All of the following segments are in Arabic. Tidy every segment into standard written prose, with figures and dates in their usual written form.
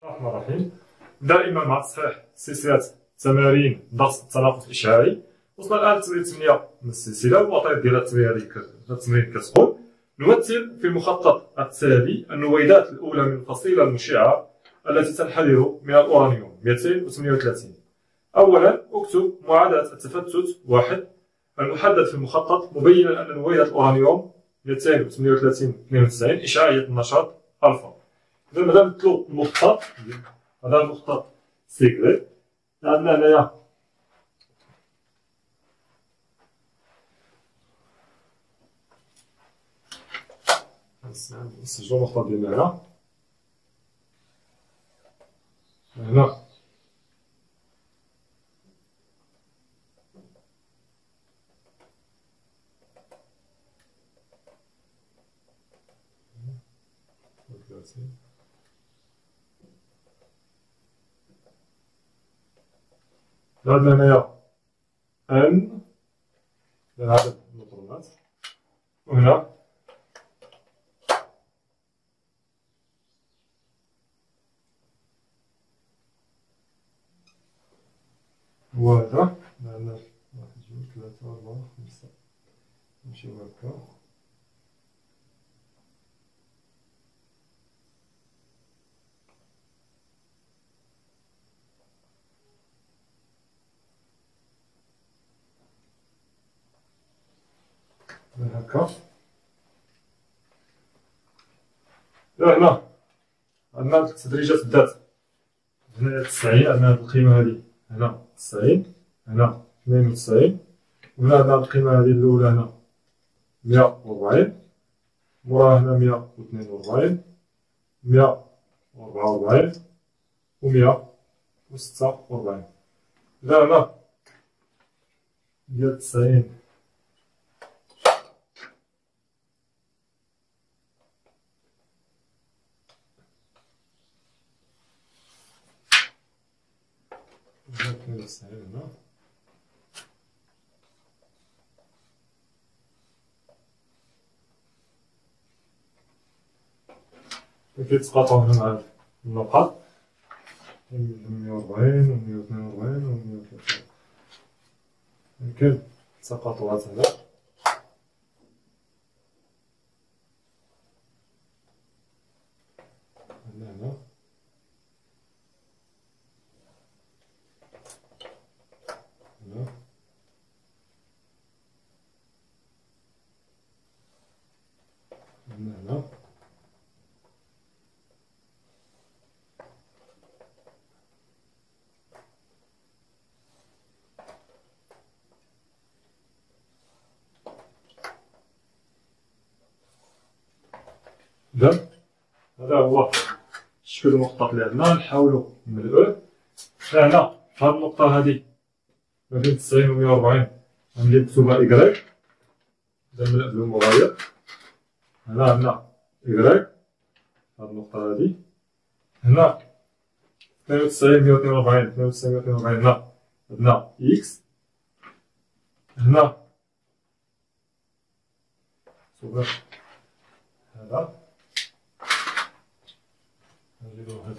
الرحمن الرحيم. دائما مع تصحيح سلسلة تمارين ضغط التناقص الإشعاعي. وصلنا الآن للتمرين 8 من السلسلة، والوظائف ديال التمرين كتقول: نمثل في المخطط التالي النويدات الأولى من الفصيلة المشعة التي تنحدر من الأورانيوم 238. أولا اكتب معادلة التفتت 1 المحدد في المخطط، مبينا أن نويدة الأورانيوم 238 إشعاعية النشاط ألفا. إذا مادام مثلو المخطط، هذا المخطط سيكريت، عندنا هنايا نسجلو المخطط ديالنا هنا عندنا هنايا ان عدد النيوترونات، وهنا هو هذا عندنا 1 2 3 4 5 نمشيو هكا. هكا هنا عندنا تدريجات الذات. هنا 90 عندنا هاد القيمة هادي، هنا 90، هنا 92، وهنا عندنا القيمة هادي الأولى هنا 140، موراها هنا 142، 144 و 146. إذا هنا ديال 90 هنا كيتقاطعو هنا مع النقط 140 و 142 و 143. يمكن تقاطعات هنا هنا هنا هنا إذا هذا هو الشكل المخطط اللي عندنا. نحاولو نملؤوه. هنا في هاد النقطة هادي ما بين 90 و 140 غندير مكتوبة إكغيك، إذا نملأ بالمغاير. هنا عندنا إكغيك هاد النقطة هادي. هنا 92 142 92 142 هنا عندنا إكس. هنا صغير هذا نديرو هاد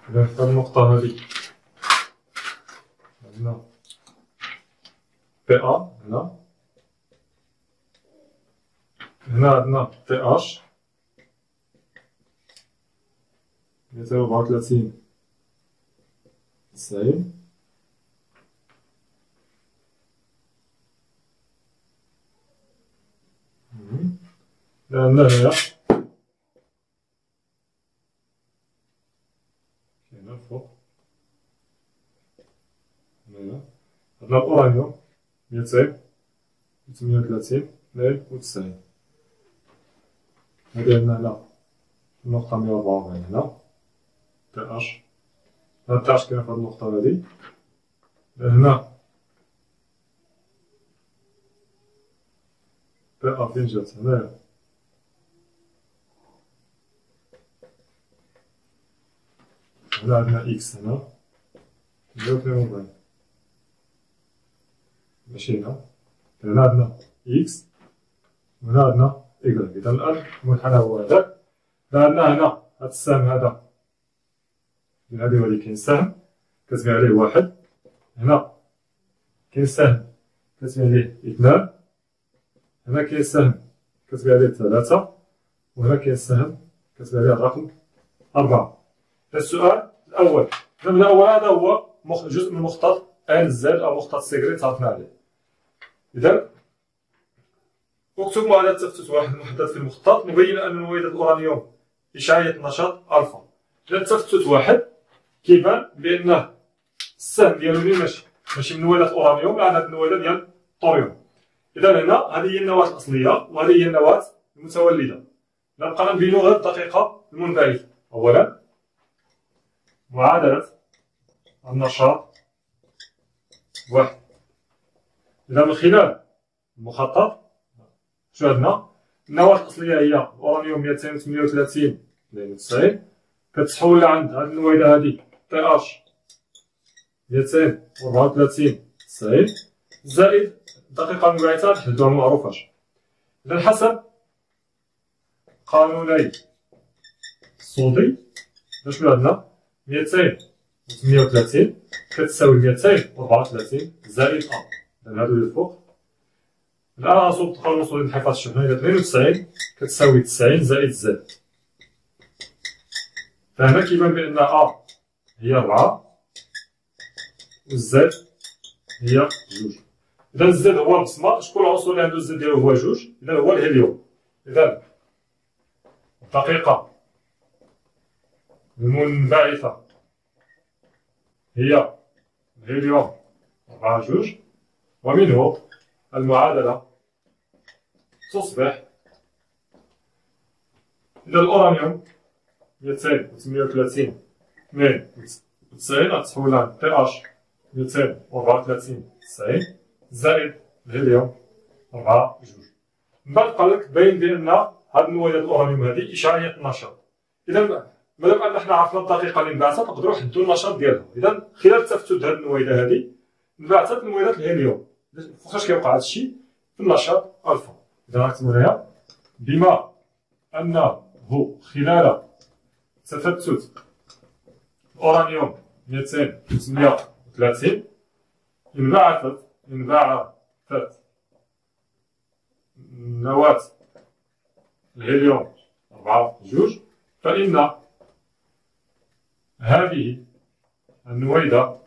إذا في النقطة هادي عندنا بي أ. هنا عندنا بي أش 234 90. عندنا هنايا هنا الفوق هنايا عندنا الأورانيوم 238 92. هادي عندنا هنا النقطة 144 هنا بي أش. هاد بي أش كاين في هاد النقطة هادي. هنا بي أ فين جات؟ هنايا هنا عندنا إكس هنا 142 ماشي هنا. هنا عندنا إكس وهنا عندنا إكغيك. إذا الآن المنحنى هو هذاك. عندنا هنا هاد السهم هذا من هادي وهادي كاين سهم كتبان عليه واحد. هنا كاين سهم كتبان عليه اثنان. هنا كاين سهم كتبان عليه ثلاثة. وهنا كاين سهم كتبان عليه الرقم 4. السؤال الأول، السهم الأول هذا هو جزء من مخطط ان زد أو مخطط سيغري تعرفنا عليه. إذا اكتب معادلة تفتت واحد محدد في المخطط مبين أن نويدة الأورانيوم إشعاعية النشاط ألفا. إذا تفتت واحد كيبان بأنه السهم ديالو ماشي من نويدة الأورانيوم، لا هاد النويدة ديال الطوريوم. إذا هنا هذه هي النواة الأصلية وهذه هي النواة المتولدة. إذا بقينا نبينو غير الدقيقة المنبعثة. أولا معادلة النشاط واحد. إذا من خلال المخطط شنو عندنا؟ النواة الأصلية هي الأورانيوم 238 كتحول لعند هاد النويدة هادي تي اش 234 زائد الدقيقة المنبعثة نحددوها ممعروفاش. إذا حسب قانوني صودي شنو عندنا؟ 238 كتساوي 234 زائد أ. إذا هادو اللي فوق. الآن غنصوب القانون الصودي للحفاظ الشحنة. إذا 92 كتساوي 90 زائد زد. فهنا كيبان بأن أ هي 4 والزد هي 2. إذا الزد هو البصمة. شكون العنصر اللي عنده الزد ديالو هو 2؟ إذا هو الهيليوم. إذا الدقيقة المنبعثة هي الهيليوم 4 ومنه المعادلة تصبح إذا الأورانيوم 238 غتحول عند تي اش 234 زائد الهيليوم 4 من بعد قالك باين بأن هاد النويدة الأورانيوم هادي إشعاعية النشاط. إذا مادام أن حنا عرفنا الدقيقة اللي انبعثت نقدرو نحددو النشاط ديالها. إذا خلال تفتت هاد النويدة هادي انبعثت نويدة الهيليوم. فاش كيوقع هادشي؟ في النشاط ألفا. إذا غنكتبو هنايا بما أنه خلال تفتت الأورانيوم 238 انبعثت نواة الهيليوم 4 فإن هذه النويدة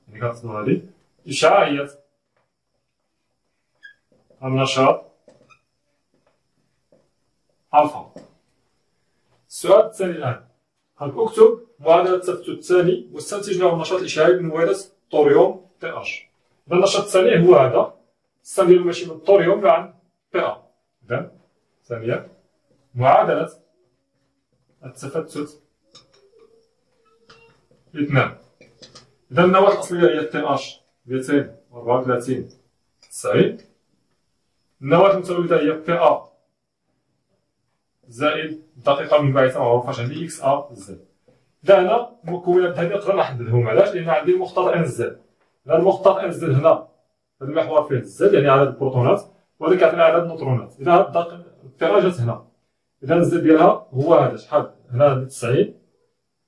اللي كنقصدو هذه إشعاعية النشاط ألفا. السؤال الثاني الآن اكتب معادلة التفتت الثاني واستنتج له النشاط الإشعاعي من نويدة طوريوم تي اش. إذا النشاط الثاني هو هذا. السهم ديالو ماشي من الطوريوم لا عن بي ا. إذا ثانيا معادلة التفتت 2. إذا النواة الأصلية هي تي اش 234 النواة المتولدة هي بي ا زائد الدقيقة المنبعثة معروفاش عندي اكس ا زد. إذا هنا المكونات هادي نقدر نحددهم. علاش؟ لأن عندي المخطط ان زد. إذا المخطط ان زد هنا هذا المحور فيه زد يعني عدد البروتونات وهذا كيعطينا عدد النيوترونات. إذا هاد الطيرة جات هنا. إذا الزد ديالها هو هذا شحال؟ هنا 90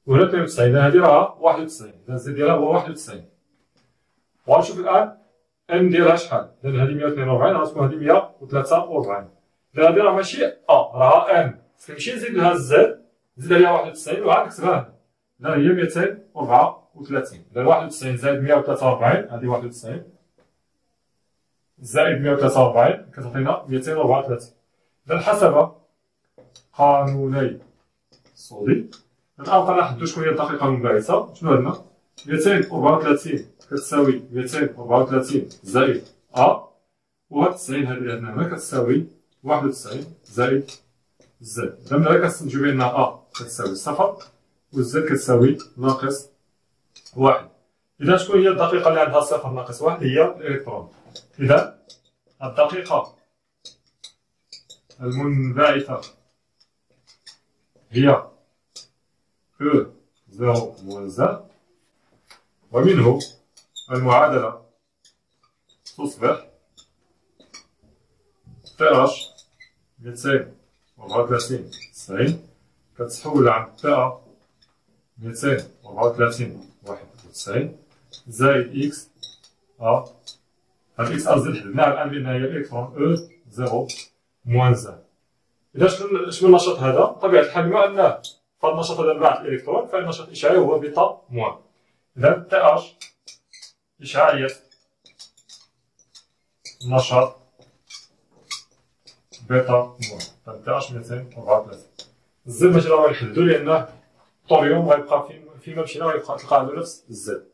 وهنا 92. إذا هادي راها 91. إذا الزد ديالها هو 91. وغنشوف الآن ان ديالها شحال؟ إذا هادي 142 غتكون هادي 143. إذا هادي راه ماشي راها ان. كنمشي نزيد لها الزد نزيد عليها 91 وعاد نكتبها هنا. إذا هي 234. إذا 91 زائد 143 هادي 91 زائد 143 كتعطينا 234. إذا حسب قانوني صودي الآن بقينا نحددو شكون هي الدقيقة المنبعثة. شنو عندنا؟ 234 كتساوي 234 زائد أ وهاد 90 هادي اللي عندنا هنا كتساوي 91 زائد زد. إذا من هنا كنستنتجو بأن أ كتساوي 0 والزد كتساوي ناقص 1. إذا شكون هي الدقيقة اللي عندها 0 ناقص 1؟ هي الإلكترون. إذا الدقيقة المنبعثة هي E0 موان زد ومنه المعادلة تصبح تي اش 234 90 كتحول عن تي ا 234 91 زائد اكس ا. هاد اكس ا زد حددناها الان بان هي الالكترون او 0 موان زد. اذا شنو النشاط هذا؟ بطبيعه الحال بما انه فهاد النشاط هذا انبعث الالكترون فان النشاط الاشعاعي هو بيتا موان. اذا تي اش اشعاعيه النشاط بيتا موان تي اش 234. الزد ماشي راه غنحددو لان الطوريوم غيبقى فيما مشينا غيبقى تلقى عنده نفس الزد.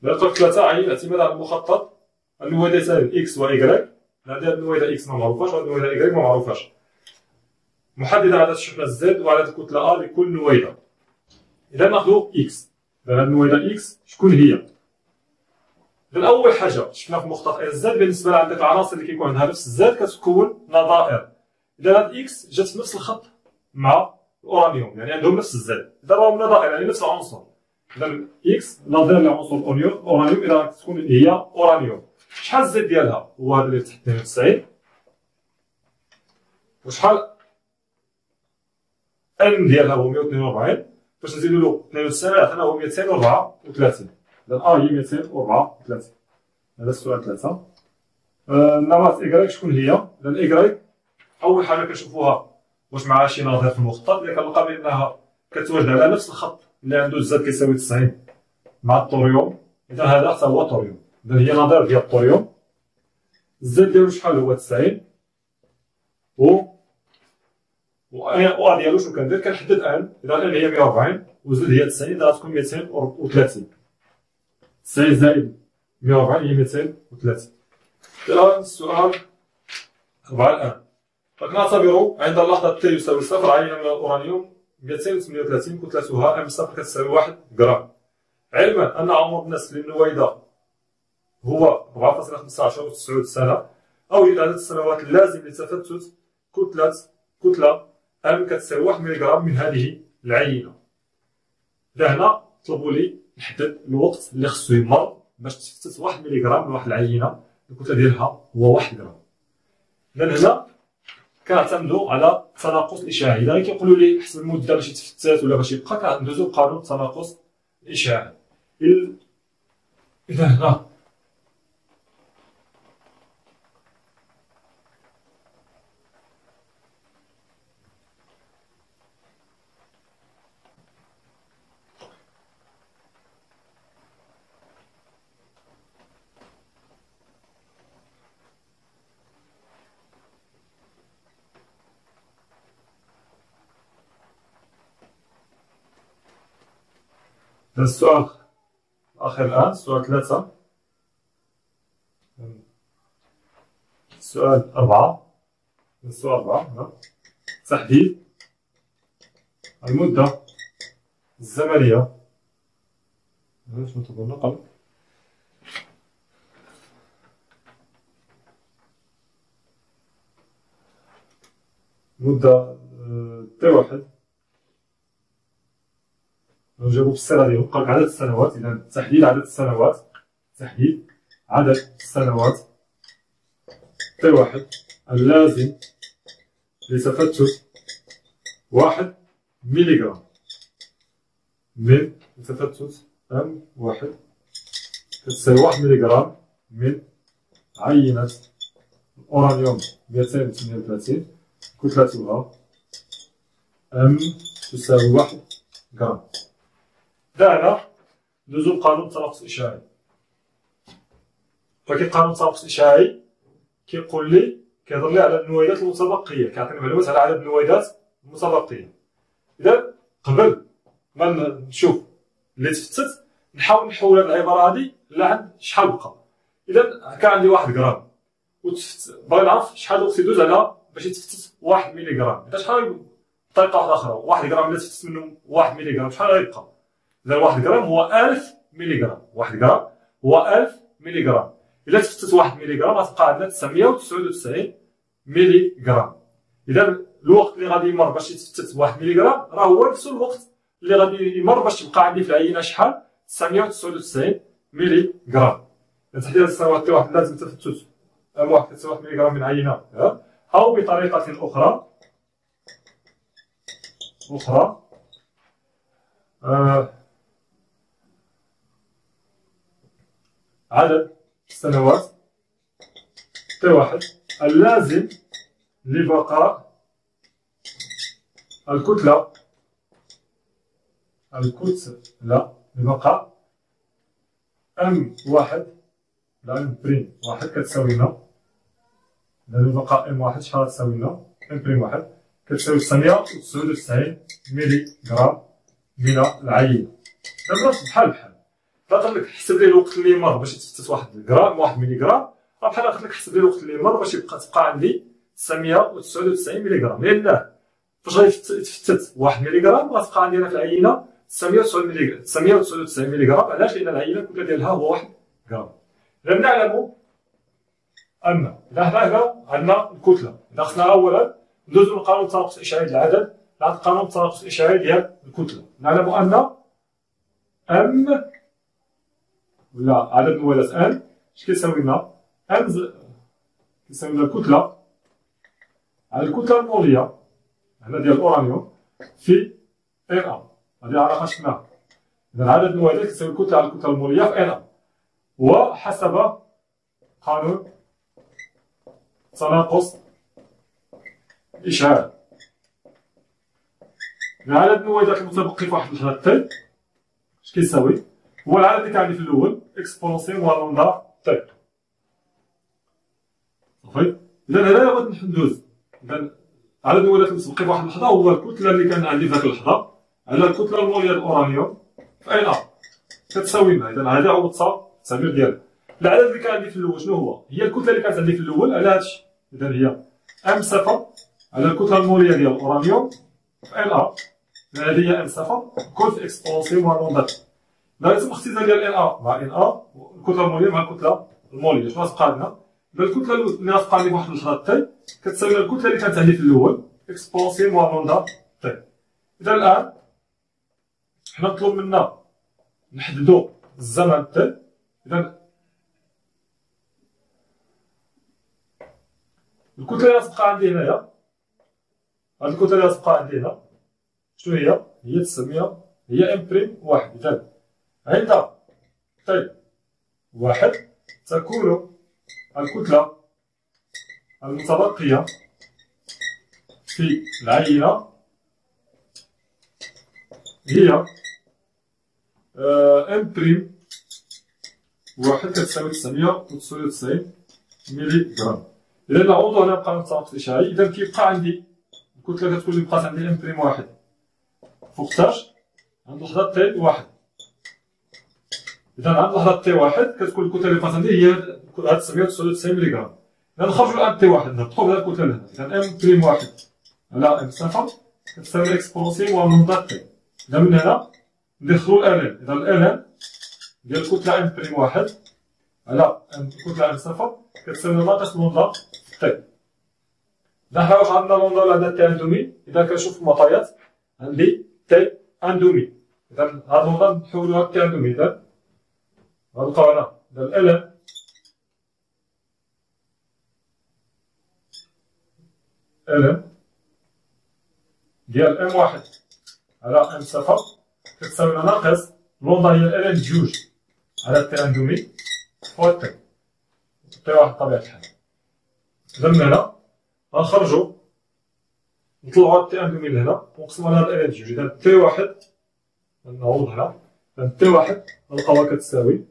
الرقم 3 عين الاعتماد على المخطط النويضتان اكس و ايكغيك. هذه النويضه اكس ما معروفاش وهذه النويضه ايكغيك ما معروفاش. محدد عدد الشحنة زد وعدد الكتلة ا لكل نويضة. إذا ناخذ اكس. هذه النويضة اكس شكون هي؟ إذا أول حاجة شفنا في مخطط الزد بالنسبة لعندك العناصر اللي كيكون عندها نفس الزد كتكون نظائر. إذا هاد اكس جات في نفس الخط مع الأورانيوم يعني عندهم نفس الزد. إذا راهم نظائر يعني نفس العنصر. إذا اكس نظير لعنصر الأورانيوم إذا تكون هي أورانيوم. شحال الزد ديالها؟ هو هذا اللي تحت 92. وشحال ان ديالها هو 142. باش نزيدو له 92 يعطينا هو 234. إذا ا هي 234. هذا السؤال 3. النمط إيكغيك شكون هي؟ إذا إيكغيك أول حاجة كنشوفوها واش معها شي نظير في المخطط اللي كنلقى بأنها كتواجد على نفس الخط اللي عنده الزد كيساوي 90 مع الطوريوم. إذا هذا حتى هو طوريوم. إذا هي نظير ديال الطوريوم. الزد ديالو شحال هو 90 و ا ديالو شنو كندير؟ كنحدد ان. إذا ان هي 140 وزد هي 90 إذا غتكون 230. 90 زائد 140 هي 230. الآن السؤال 4 الآن. فكنعتبر عند اللحظة ت يساوي 0 عينة من الأورانيوم 238 كتلتها ام صفر كتساوي 1 غرام. علما أن عمر النسف للنويضة هو 4.15 سنة أو عدد السنوات اللازم لتفتت كتلة ام كتساوي 1 ملغ من هذه العينة. هنا طلبوا لي نحدد الوقت اللي خصو يمر باش تفتت 1 ملغ من واحد العينة الكتلة ديالها هو 1 غرام. إذا هنا كنعتمدوا على التناقص الإشعاعي. إذا كيقولوا لي حسب المدة باش يتفتت ولا باش يبقى كندوزو بقانون التناقص الإشعاعي. إذا هنا السؤال الأخير الآن سؤال 3. السؤال 4. السؤال 4 تحديد المدة الزمنية. شنو تقولنا قبل؟ مدة تي واحد نجاوبو بالصيغة ديالو. قالك عدد السنوات. إذا تحديد عدد السنوات. تحديد عدد السنوات تي واحد اللازم لتفتت 1 ملغ من تفتت ام واحد كتساوي 1 ملغ من عينة الأورانيوم 238 كتلتها ام تساوي 1 غرام. هنا ندوزو لقانون التناقص الإشعاعي. فكي قانون التناقص الإشعاعي كيقول لي كيهضر لي على النويضات المتبقية، كيعطيني معلومات على عدد النويضات المتبقية. إذا قبل ما نشوف اللي تفتت نحاول نحول هاد العبارة هادي لعند شحال بقى. إذا كان عندي 1 غرام وتفتت بغيت نعرف شحال الوقت يدوز على باش يتفتت 1 ملغ. إذا شحال بطريقة واحدة أخرى 1 غرام إلا تفتت منهم 1 ملغ شحال غيبقى؟ إذا 1 غرام هو 1000 ملغ. 1 غرام هو 1000 ملغ. إلا تفتت 1 ملغ غتبقى عندنا 999 ملغ. إذا الوقت اللي غادي يمر باش يتفتت 1 ملغ راه هو نفس الوقت اللي غادي يمر باش تبقى عندي في العينه شحال 999 ملي غرام. تحديد هاد السنوات تاع واحد لازم تفتت واحد كتساوي 1 ملي غرام من عينه او بطريقه اخرى عدد السنوات تاع واحد اللازم لبقاء الكتلة لبقاء ام واحد لا ام بريم واحد كتساوي لنا لبقاء ام واحد شحال تساوي لنا ام بريم واحد كتساوي 999 ملي غرام من العينة. دابا بحال قالت لك حسب لي الوقت اللي مر باش يتفتت واحد ملي غرام، راه بحال قالت لك حسب لي الوقت اللي مر باش تبقى عندي 999 ملي غرام، لأن فاش غادي يتفتت 1 ملي غرام غتبقى عندي انا في العينه 999 ملي غرام. علاش؟ لان العينه الكتله ديالها هو 1 غرام. اذا نعلم ان اذا هنا عندنا الكتله، اذا خصنا اولا ندوزو من قانون التناقص الاشعاعي ديال العدد لعند قانون التناقص الاشعاعي ديال الكتله. نعلم ان ام ولا عدد الموالات ان اش كيساوي لنا؟ ام كيساوي لنا الكتله على الكتله الموليه هنا ديال الاورانيوم في ان ا. هذه علاقه شفناها. اذا عدد الموالات كيساوي الكتله على الكتله الموليه في ان ا، وحسب قانون تناقص الاشعاع عدد الموالات المتبقي في واحد اللحظه تي اش كيساوي؟ هو العدد اللي كان عندي في الاول اكسبونسيون موان لوندا تي. صافي. اذا هنايا غادي ندوز. اذا عدد الموالات المتبقي في واحد اللحظه هو الكتله اللي كان عندي في ذاك اللحظه على الكتله الموليه الاورانيوم في ان ا كتساوي لنا. اذا هذا هو التعبير ديالها. العدد اللي كان عندي في الاول شنو هو؟ هي الكتله اللي كانت عندي في الاول على هادشي. اذا هي ام صفر على الكتله الموليه ديال الاورانيوم في ان ا. هذه هي ام صفر كل في اكسبونسيون موان لوندا تي. اذا يتم اختزال ديال ان ا مع ان ا الكتله الموليه مع الكتله الموليه شنو غتبقى عندنا؟ اذا الكتله اللي غتبقى عندي بواحد اللحظه تي كتساوي الكتله اللي كانت عندي في الاول اكسبونسيون موان لوندا تي. اذا الان حنا مطلوب منا نحددو الزمن تي. اذا الكتله اللي غتبقى عندي هنايا هاد الكتله اللي غتبقى عندي هنا شنو هي؟ هي 900 هي ام بريم واحد. اذا عند تي واحد تكون الكتله المتبقيه في العينه هي ام بريم واحد كتساوي 999 ملي غرام. اذا نعوضو هنا بقانون التناقص الاشعاعي. اذا كيبقى عندي الكتله كتولي بقات عندي ام بريم واحد فوقتاش؟ عند لحظه تي واحد. اذا عند لحظه تي واحد كتكون الكتله اللي بقات عندي هي هاد 999 ملي غرام. اذا نخرجو الان تي واحد نهبطو بهاد الكتله لهنا. اذا ام بريم واحد على ام صفر كتساوي اكسبونسيون موان لوندا تي. اذا من هنا ندخلو الان. اذا الان ديال الكتله ام بريم واحد على الكتله ام صفر كتساوي ناقص لوندا تي. اذا حنا واش عندنا لوندا ولا عندنا تي ان دومي؟ اذا كنشوف المعطيات عندي تي ان دومي. اذا هاد لوندا نحولوها تي ان دومي. اذا غنلقاو هنا اذا الان ديال ام واحد على ام صفر كتساوي ناقص لوندا هي الان جوج على تي ان دومي فوا تي واحد بطبيعة الحال. إذا من هنا غنخرجو نطلعو هاد تي ان دومي لهنا ونقسمو على هاد الان جوج. إذا تي واحد نعوض هنا. إذا تي واحد غنلقاوها كتساوي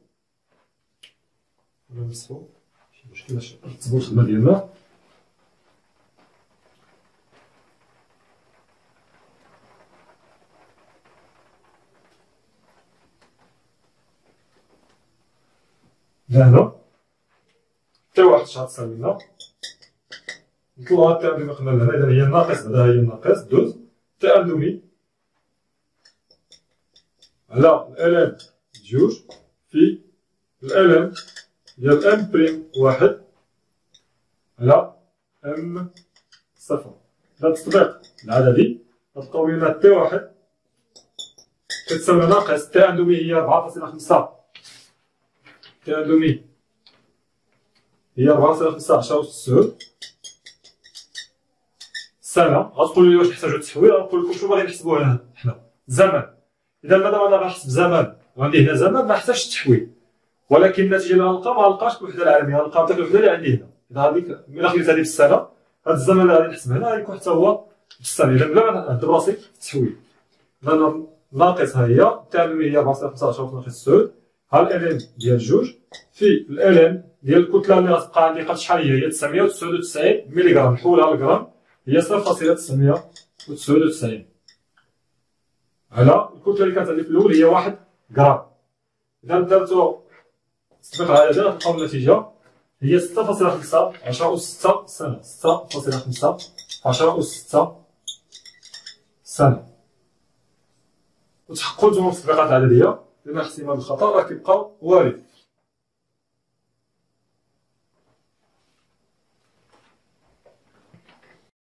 نمسحو ماشي مشكل باش نرتبو الخدمة ديالنا. هنا تي واحد شحال تساوي لنا؟ نطلعو هاد تي ان دومي قلنا لهنا. إذا هي ناقص بعدا هي ناقص دوز تي ان دومي على الان جوج في الان ديال ام بريم واحد على ام صفر. هذا التطبيق العددي غتلقاو لنا تي واحد كتساوي ناقص تي اندومي هي 4.5 تي اندومي هي 4.5 10 أس 9 سنة. غتقولوا لي واش نحتاجو التحويل؟ غنقول لكم شنو باغيين نحسبوه هنا حنا الزمن. إذا مادام أنا غنحسب زمن وعندي هنا زمن ما نحتاجش التحويل، ولكن النتيجة اللي غنلقى ما غنلقاش بالوحدة العالمية، غنلقى بديك الوحدة اللي عندي هنا. إذا هاديك إلا خديت هادي بالسنة، هاد الزمن اللي غادي نحسب هنا غيكون حتى هو بالسنة، إذا بلا ما نهضر راسي في التحويل. إذا ناقص ها هي تي اندومي هي 4.15 ناقص 9 ها الإلين ديال جوج في الإلين ديال الكتلة اللي غتبقى عندي قد شحال هي 999 مليغرام، نحولها للغرام هي 0.999 على الكتلة اللي كانت عندي في الأول هي 1 غرام. إذا درتو تطبيق على هذا غتلقاو النتيجة هي 6.5 10 أس 6 سنة، 6.5 10 أس 6 سنة. وتحققوا نتوما في التطبيقات العددية لأن احتمال الخطأ راه كيبقى وارد.